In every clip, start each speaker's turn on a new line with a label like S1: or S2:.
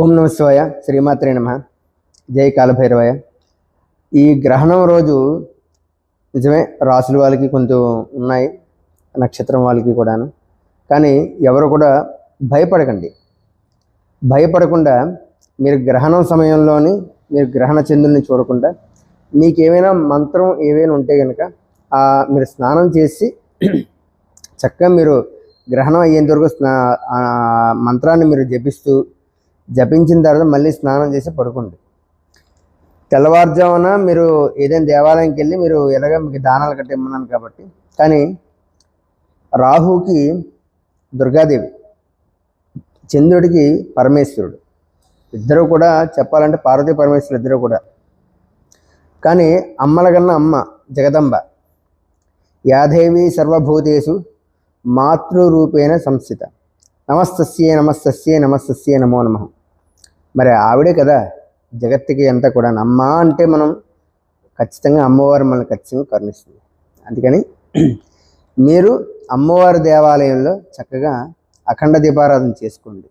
S1: ఓం నమ శివాయ. శ్రీమాత్రే నమ. జై కాలభైరవయ. ఈ గ్రహణం రోజు నిజమే రాసుల వాళ్ళకి కొంచెం ఉన్నాయి, నక్షత్రం వాళ్ళకి కూడాను. కానీ ఎవరు కూడా భయపడకండి. భయపడకుండా మీరు గ్రహణం సమయంలోని మీరు గ్రహణ చంద్రుల్ని చూడకుండా మీకు ఏమైనా మంత్రం ఏవైనా ఉంటే కనుక మీరు స్నానం చేసి చక్కగా మీరు గ్రహణం అయ్యేంత వరకు మంత్రాన్ని మీరు జపించిన తర్వాత మళ్ళీ స్నానం చేసి పడుకోండి. తెల్లవారుజామున మీరు ఏదైనా దేవాలయంకి వెళ్ళి మీరు ఎలాగ మీకు దానాలు కట్టి ఇమ్మన్నాను కాబట్టి. కానీ రాహుకి దుర్గాదేవి, చంద్రుడికి పరమేశ్వరుడు, ఇద్దరు కూడా చెప్పాలంటే పార్వతీ పరమేశ్వరుడు ఇద్దరు కూడా. కానీ అమ్మల కన్నా అమ్మ జగదంబ, యాదేవి సర్వభూతేషు మాతృరూపేణ సంస్థిత, నమస్తస్యే నమస్తస్యే నమస్తస్యే నమో నమః. మరి ఆవిడే కదా జగత్తుకి అంతా కూడా. అమ్మ అంటే మనం ఖచ్చితంగా అమ్మవారు మనల్ని ఖచ్చితంగా కరుణిస్తుంది. అందుకని మీరు అమ్మవారి దేవాలయంలో చక్కగా అఖండ దీపారాధన చేసుకోండి.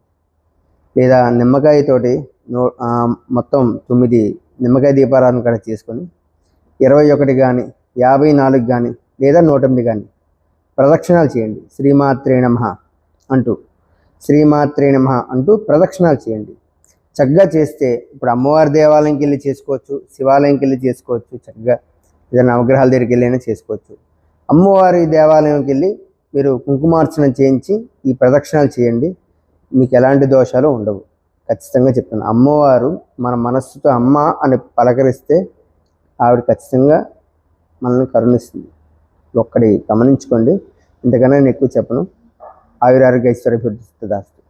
S1: లేదా నిమ్మకాయతోటి మొత్తం 9 నిమ్మకాయ దీపారాధన కూడా చేసుకొని 21 కానీ 54 కానీ లేదా 108 కానీ ప్రదక్షిణాలు చేయండి. శ్రీమాత్రే నమః అంటూ, శ్రీమాత్రే నమః అంటూ ప్రదక్షిణాలు చేయండి. చక్కగా చేస్తే ఇప్పుడు అమ్మవారి దేవాలయంకి వెళ్ళి చేసుకోవచ్చు, శివాలయంకి వెళ్ళి చేసుకోవచ్చు, చక్కగా ఏదైనా నవగ్రహాల దగ్గరికి వెళ్ళైనా చేసుకోవచ్చు. అమ్మవారి దేవాలయంకి వెళ్ళి మీరు కుంకుమార్చన చేయించి ఈ ప్రదక్షిణాలు చేయండి. మీకు ఎలాంటి దోషాలు ఉండవు. ఖచ్చితంగా చెప్తాను. అమ్మవారు మన మనస్సుతో అమ్మ అని పలకరిస్తే ఆవిడ ఖచ్చితంగా మనల్ని కరుణిస్తుంది. ఒక్కడి గమనించుకోండి. ఇంతకన్నా నేను ఎక్కువ చెప్పను. ఆయురారోగ్య ఐశ్వర్య దాస్తు.